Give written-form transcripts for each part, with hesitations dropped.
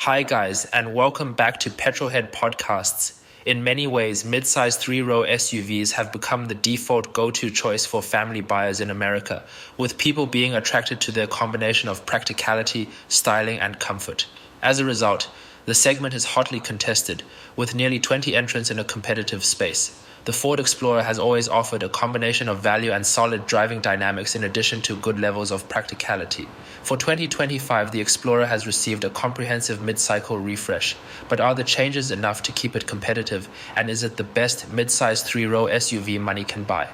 Hi guys, and welcome back to Petrolhead Podcasts. In many ways, mid-size three-row SUVs have become the default go-to choice for family buyers in America, with people being attracted to their combination of practicality, styling, and comfort. As a result, the segment is hotly contested, with nearly 20 entrants in a competitive space. The Ford Explorer has always offered a combination of value and solid driving dynamics in addition to good levels of practicality. For 2025, the Explorer has received a comprehensive mid-cycle refresh, but are the changes enough to keep it competitive, and is it the best mid-size three-row SUV money can buy?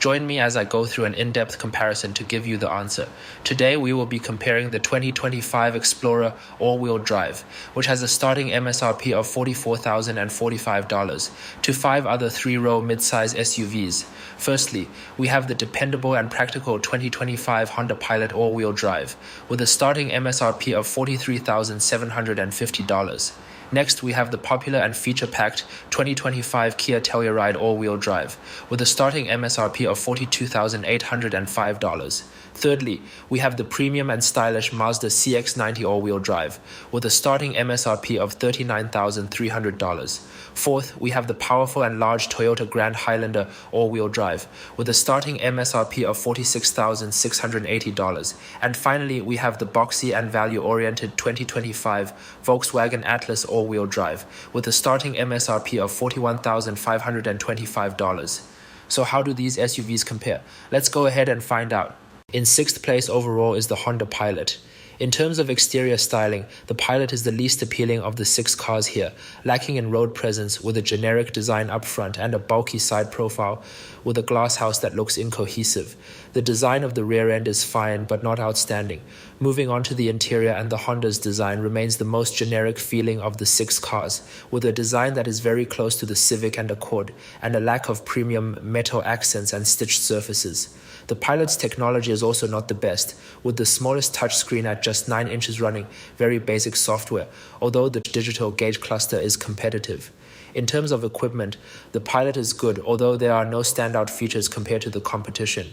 Join me as I go through an in-depth comparison to give you the answer. Today we will be comparing the 2025 Explorer all-wheel drive, which has a starting MSRP of $44,045, to 5 other three-row mid-size SUVs. Firstly, we have the dependable and practical 2025 Honda Pilot all-wheel drive, with a starting MSRP of $43,750. Next, we have the popular and feature-packed 2025 Kia Telluride all-wheel drive, with a starting MSRP of $42,805. Thirdly, we have the premium and stylish Mazda CX-90 all-wheel drive, with a starting MSRP of $39,300. Fourth, we have the powerful and large Toyota Grand Highlander all-wheel drive, with a starting MSRP of $46,680. And finally, we have the boxy and value-oriented 2025 Volkswagen Atlas all-wheel drive, with a starting MSRP of $41,525. So how do these SUVs compare? Let's go ahead and find out. In 6th place overall is the Honda Pilot. In terms of exterior styling, the Pilot is the least appealing of the 6 cars here, lacking in road presence with a generic design up front and a bulky side profile with a glass house that looks incohesive. The design of the rear end is fine but not outstanding. Moving on to the interior, and the Honda's design remains the most generic feeling of the 6 cars, with a design that is very close to the Civic and Accord, and a lack of premium metal accents and stitched surfaces. The Pilot's technology is also not the best, with the smallest touchscreen at just 9 inches running very basic software, although the digital gauge cluster is competitive. In terms of equipment, the Pilot is good, although there are no standout features compared to the competition.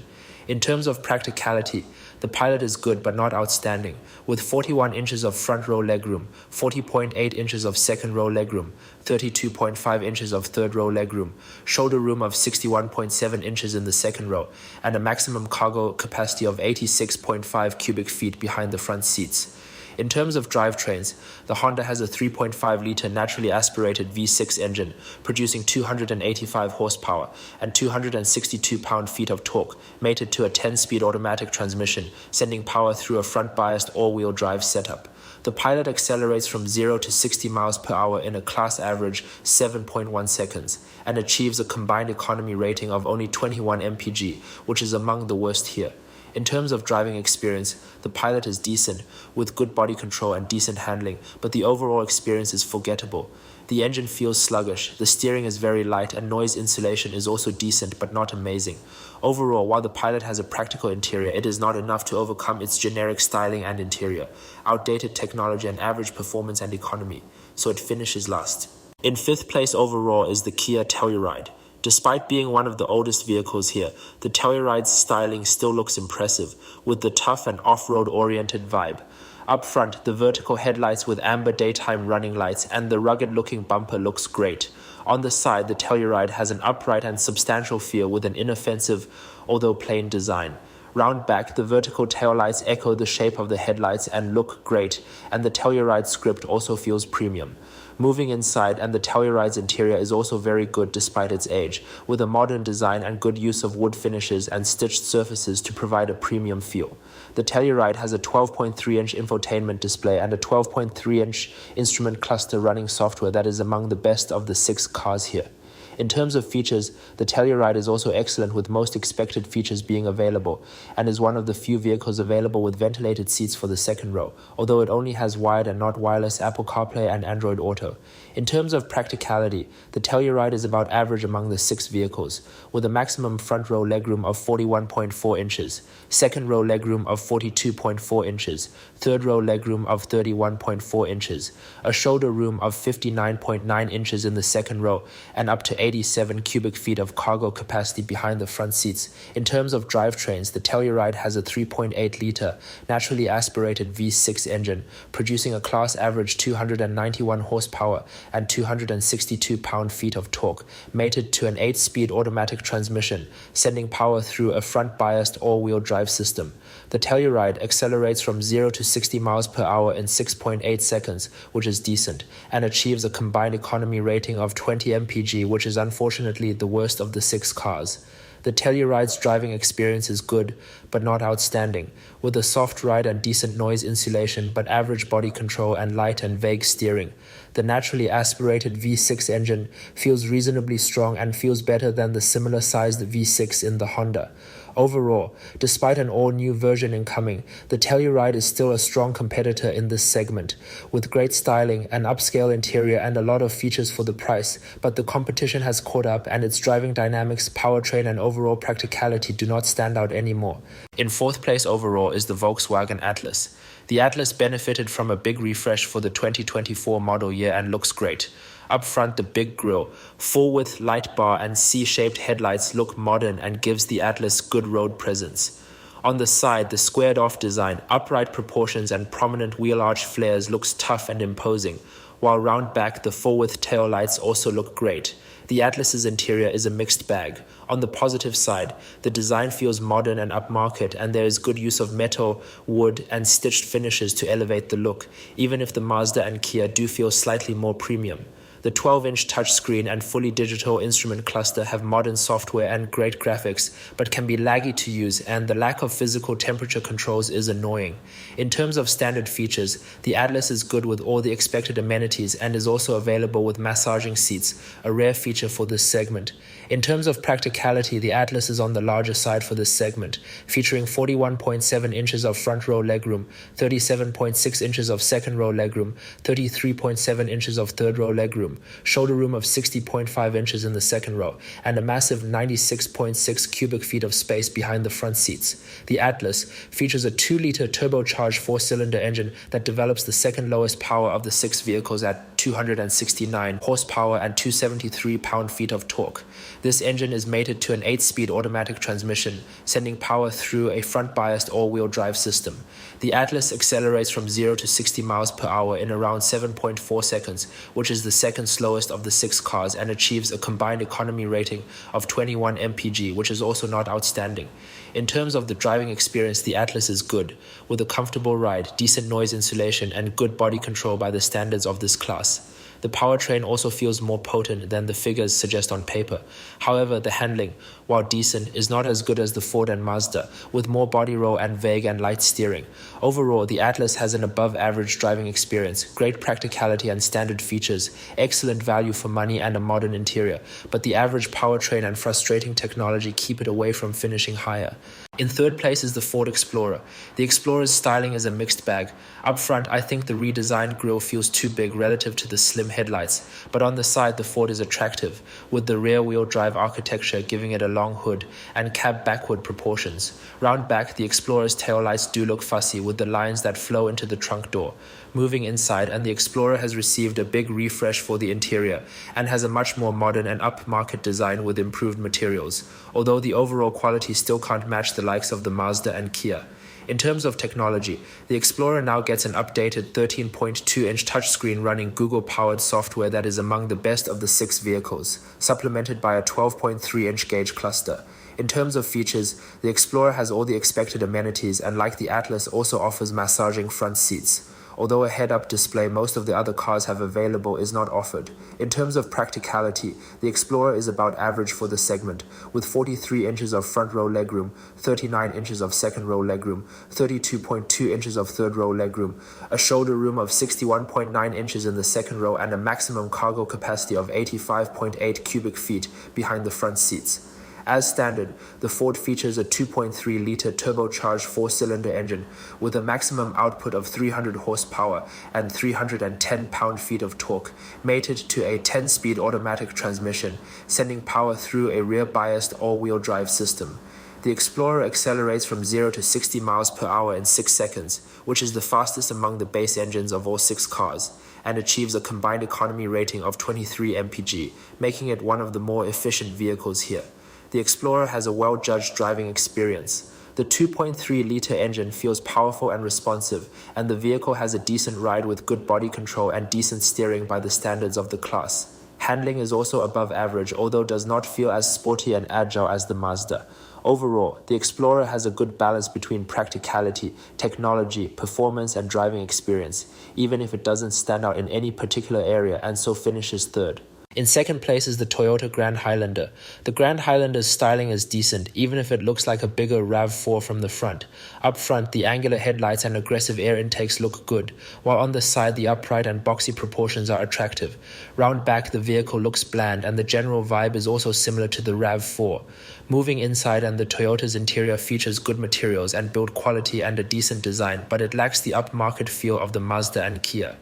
In terms of practicality, the Pilot is good but not outstanding, with 41 inches of front row legroom, 40.8 inches of second row legroom, 32.5 inches of third row legroom, shoulder room of 61.7 inches in the second row, and a maximum cargo capacity of 86.5 cubic feet behind the front seats. In terms of drivetrains, the Honda has a 3.5-liter naturally aspirated V6 engine, producing 285 horsepower and 262 pound-feet of torque, mated to a 10-speed automatic transmission, sending power through a front-biased all-wheel drive setup. The Pilot accelerates from 0 to 60 miles per hour in a class average 7.1 seconds, and achieves a combined economy rating of only 21 mpg, which is among the worst here. In terms of driving experience, the Pilot is decent, with good body control and decent handling, but the overall experience is forgettable. The engine feels sluggish, the steering is very light, and noise insulation is also decent but not amazing. Overall, while the Pilot has a practical interior, it is not enough to overcome its generic styling and interior, outdated technology, and average performance and economy, so it finishes last. In 5th place overall is the Kia Telluride. Despite being one of the oldest vehicles here, the Telluride's styling still looks impressive, with the tough and off-road oriented vibe. Up front, the vertical headlights with amber daytime running lights and the rugged-looking bumper looks great. On the side, the Telluride has an upright and substantial feel with an inoffensive, although plain design. Round back, the vertical taillights echo the shape of the headlights and look great, and the Telluride script also feels premium. Moving inside, and the Telluride's interior is also very good despite its age, with a modern design and good use of wood finishes and stitched surfaces to provide a premium feel. The Telluride has a 12.3-inch infotainment display and a 12.3-inch instrument cluster running software that is among the best of the 6 cars here. In terms of features, the Telluride is also excellent, with most expected features being available, and is one of the few vehicles available with ventilated seats for the second row, although it only has wired and not wireless Apple CarPlay and Android Auto. In terms of practicality, the Telluride is about average among the 6 vehicles, with a maximum front row legroom of 41.4 inches, second row legroom of 42.4 inches, third row legroom of 31.4 inches, a shoulder room of 59.9 inches in the second row, and up to 87 cubic feet of cargo capacity behind the front seats. In terms of drivetrains, the Telluride has a 3.8-liter naturally aspirated V6 engine, producing a class average 291 horsepower and 262 pound-feet of torque, mated to an 8-speed automatic transmission, sending power through a front-biased all-wheel drive system. The Telluride accelerates from 0 to 60 miles per hour in 6.8 seconds, which is decent, and achieves a combined economy rating of 20 mpg, which is unfortunately the worst of the 6 cars. The Telluride's driving experience is good, but not outstanding, with a soft ride and decent noise insulation but average body control and light and vague steering. The naturally aspirated V6 engine feels reasonably strong and feels better than the similar-sized V6 in the Honda. Overall, despite an all-new version incoming, the Telluride is still a strong competitor in this segment, with great styling, an upscale interior and a lot of features for the price, but the competition has caught up and its driving dynamics, powertrain and overall practicality do not stand out anymore. In 4th place overall is the Volkswagen Atlas. The Atlas benefited from a big refresh for the 2024 model year and looks great. Up front, the big grille, full-width light bar and C-shaped headlights look modern and gives the Atlas good road presence. On the side, the squared-off design, upright proportions and prominent wheel arch flares looks tough and imposing, while round back the full-width tail lights also look great. The Atlas's interior is a mixed bag. On the positive side, the design feels modern and upmarket, and there is good use of metal, wood, and stitched finishes to elevate the look, even if the Mazda and Kia do feel slightly more premium. The 12-inch touchscreen and fully digital instrument cluster have modern software and great graphics, but can be laggy to use, and the lack of physical temperature controls is annoying. In terms of standard features, the Atlas is good with all the expected amenities and is also available with massaging seats, a rare feature for this segment. In terms of practicality, the Atlas is on the larger side for this segment, featuring 41.7 inches of front row legroom, 37.6 inches of second row legroom, 33.7 inches of third row legroom, shoulder room of 60.5 inches in the second row, and a massive 96.6 cubic feet of space behind the front seats. The Atlas features a 2-liter turbocharged 4-cylinder engine that develops the second lowest power of the 6 vehicles at 269 horsepower and 273 pound-feet of torque. This engine is mated to an 8-speed automatic transmission, sending power through a front-biased all-wheel drive system. The Atlas accelerates from 0 to 60 miles per hour in around 7.4 seconds, which is the second slowest of the 6 cars, and achieves a combined economy rating of 21 mpg, which is also not outstanding. In terms of the driving experience, the Atlas is good, with a comfortable ride, decent noise insulation, and good body control by the standards of this class. The powertrain also feels more potent than the figures suggest on paper. However, the handling, while decent, is not as good as the Ford and Mazda, with more body roll and vague and light steering. Overall, the Atlas has an above-average driving experience, great practicality and standard features, excellent value for money and a modern interior, but the average powertrain and frustrating technology keep it away from finishing higher. In 3rd place is the Ford Explorer. The Explorer's styling is a mixed bag. Up front, I think the redesigned grille feels too big relative to the slim headlights, but on the side the Ford is attractive, with the rear-wheel drive architecture giving it a long hood and cab backward proportions. Round back, the Explorer's taillights do look fussy with the lines that flow into the trunk door. Moving inside, and the Explorer has received a big refresh for the interior and has a much more modern and upmarket design with improved materials, although the overall quality still can't match the likes of the Mazda and Kia. In terms of technology, the Explorer now gets an updated 13.2-inch touchscreen running Google-powered software that is among the best of the 6 vehicles, supplemented by a 12.3-inch gauge cluster. In terms of features, the Explorer has all the expected amenities and, like the Atlas, also offers massaging front seats. Although a head-up display most of the other cars have available is not offered. In terms of practicality, the Explorer is about average for the segment, with 43 inches of front-row legroom, 39 inches of second-row legroom, 32.2 inches of third-row legroom, a shoulder room of 61.9 inches in the second row, and a maximum cargo capacity of 85.8 cubic feet behind the front seats. As standard, the Ford features a 2.3-liter turbocharged 4-cylinder engine with a maximum output of 300 horsepower and 310 pound-feet of torque, mated to a 10-speed automatic transmission, sending power through a rear-biased all-wheel drive system. The Explorer accelerates from 0 to 60 miles per hour in 6 seconds, which is the fastest among the base engines of all 6 cars, and achieves a combined economy rating of 23 mpg, making it one of the more efficient vehicles here. The Explorer has a well-judged driving experience. The 2.3-liter engine feels powerful and responsive, and the vehicle has a decent ride with good body control and decent steering by the standards of the class. Handling is also above average, although does not feel as sporty and agile as the Mazda. Overall, the Explorer has a good balance between practicality, technology, performance, and driving experience, even if it doesn't stand out in any particular area and so finishes third. In second place is the Toyota Grand Highlander. The Grand Highlander's styling is decent, even if it looks like a bigger RAV4 from the front. Up front, the angular headlights and aggressive air intakes look good, while on the side the upright and boxy proportions are attractive. Round back, the vehicle looks bland, and the general vibe is also similar to the RAV4. Moving inside, and the Toyota's interior features good materials and build quality and a decent design, but it lacks the upmarket feel of the Mazda and Kia.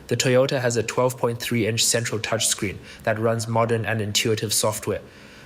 The Toyota has a 12.3-inch central touchscreen that runs modern and intuitive software,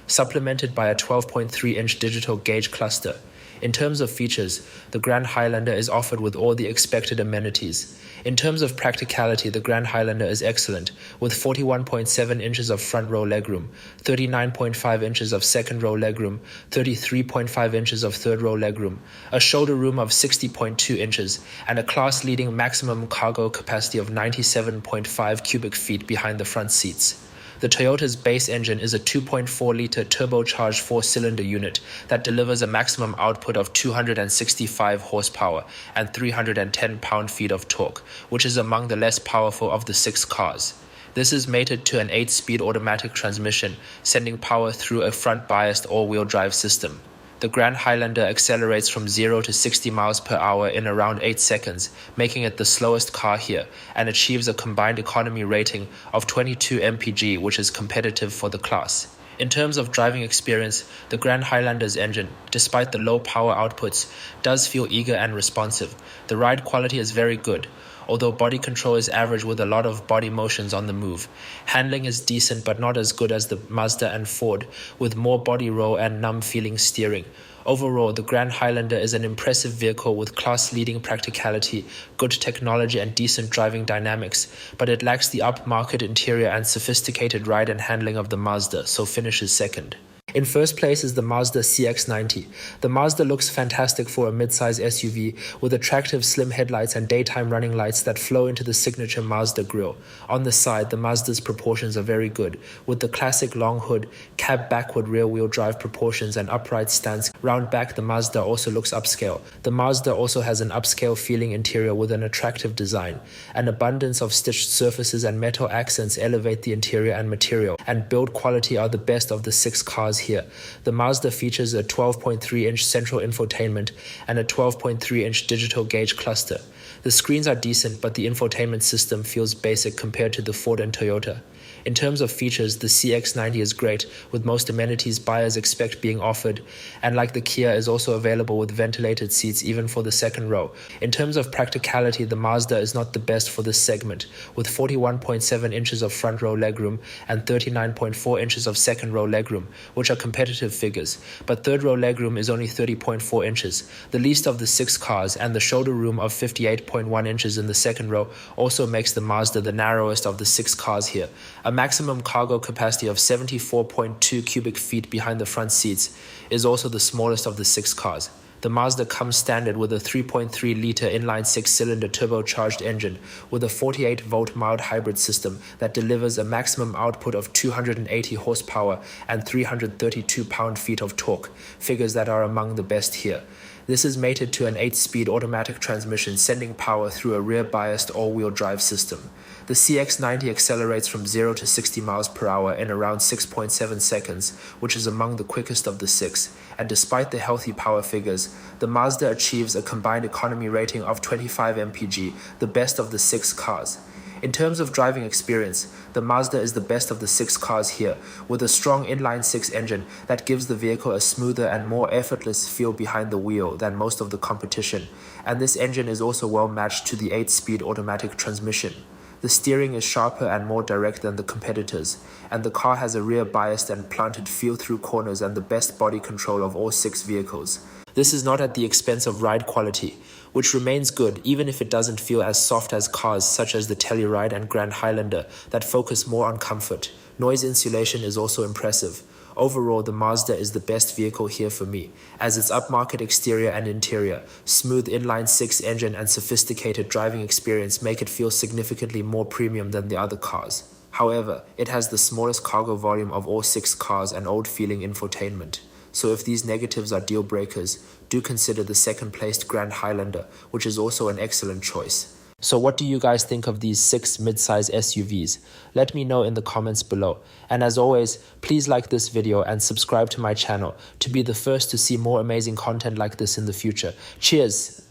supplemented by a 12.3-inch digital gauge cluster. In terms of features, the Grand Highlander is offered with all the expected amenities. In terms of practicality, the Grand Highlander is excellent, with 41.7 inches of front row legroom, 39.5 inches of second row legroom, 33.5 inches of third row legroom, a shoulder room of 60.2 inches, and a class-leading maximum cargo capacity of 97.5 cubic feet behind the front seats. The Toyota's base engine is a 2.4-liter turbocharged 4-cylinder unit that delivers a maximum output of 265 horsepower and 310 pound-feet of torque, which is among the less powerful of the 6 cars. This is mated to an 8-speed automatic transmission, sending power through a front-biased all-wheel drive system. The Grand Highlander accelerates from 0 to 60 miles per hour in around 8 seconds, making it the slowest car here, and achieves a combined economy rating of 22 mpg, which is competitive for the class. In terms of driving experience, the Grand Highlander's engine, despite the low power outputs, does feel eager and responsive. The ride quality is very good, although body control is average with a lot of body motions on the move. Handling is decent but not as good as the Mazda and Ford, with more body roll and numb-feeling steering. Overall, the Grand Highlander is an impressive vehicle with class-leading practicality, good technology and decent driving dynamics, but it lacks the upmarket interior and sophisticated ride and handling of the Mazda, so finishes second. In first place is the Mazda CX-90. The Mazda looks fantastic for a midsize SUV with attractive slim headlights and daytime running lights that flow into the signature Mazda grille. On the side, the Mazda's proportions are very good, with the classic long hood, cab backward rear-wheel drive proportions and upright stance. Round back, the Mazda also looks upscale. The Mazda also has an upscale feeling interior with an attractive design. An abundance of stitched surfaces and metal accents elevate the interior and material, and build quality are the best of the 6 cars here. The Mazda features a 12.3-inch central infotainment and a 12.3-inch digital gauge cluster. The screens are decent, but the infotainment system feels basic compared to the Ford and Toyota. In terms of features, the CX-90 is great, with most amenities buyers expect being offered, and like the Kia, is also available with ventilated seats even for the second row. In terms of practicality, the Mazda is not the best for this segment, with 41.7 inches of front row legroom and 39.4 inches of second row legroom, which are competitive figures, but third row legroom is only 30.4 inches, the least of the 6 cars, and the shoulder room of 58.1 inches in the second row also makes the Mazda the narrowest of the 6 cars here. A maximum cargo capacity of 74.2 cubic feet behind the front seats is also the smallest of the 6 cars. The Mazda comes standard with a 3.3-liter inline 6-cylinder turbocharged engine with a 48-volt mild hybrid system that delivers a maximum output of 280 horsepower and 332 pound-feet of torque, figures that are among the best here. This is mated to an 8-speed automatic transmission sending power through a rear-biased all-wheel drive system. The CX-90 accelerates from 0 to 60 miles per hour in around 6.7 seconds, which is among the quickest of the 6, and despite the healthy power figures, the Mazda achieves a combined economy rating of 25 mpg, the best of the 6 cars. In terms of driving experience, the Mazda is the best of the 6 cars here, with a strong inline-6 engine that gives the vehicle a smoother and more effortless feel behind the wheel than most of the competition, and this engine is also well matched to the 8-speed automatic transmission. The steering is sharper and more direct than the competitors, and the car has a rear-biased and planted feel-through corners and the best body control of all 6 vehicles. This is not at the expense of ride quality, which remains good even if it doesn't feel as soft as cars such as the Telluride and Grand Highlander that focus more on comfort. Noise insulation is also impressive. Overall, the Mazda is the best vehicle here for me, as its upmarket exterior and interior, smooth inline-6 engine and sophisticated driving experience make it feel significantly more premium than the other cars. However, it has the smallest cargo volume of all 6 cars and old-feeling infotainment. So if these negatives are deal breakers, do consider the second-placed Grand Highlander, which is also an excellent choice. So what do you guys think of these 6 midsize SUVs? Let me know in the comments below. And as always, please like this video and subscribe to my channel to be the first to see more amazing content like this in the future. Cheers!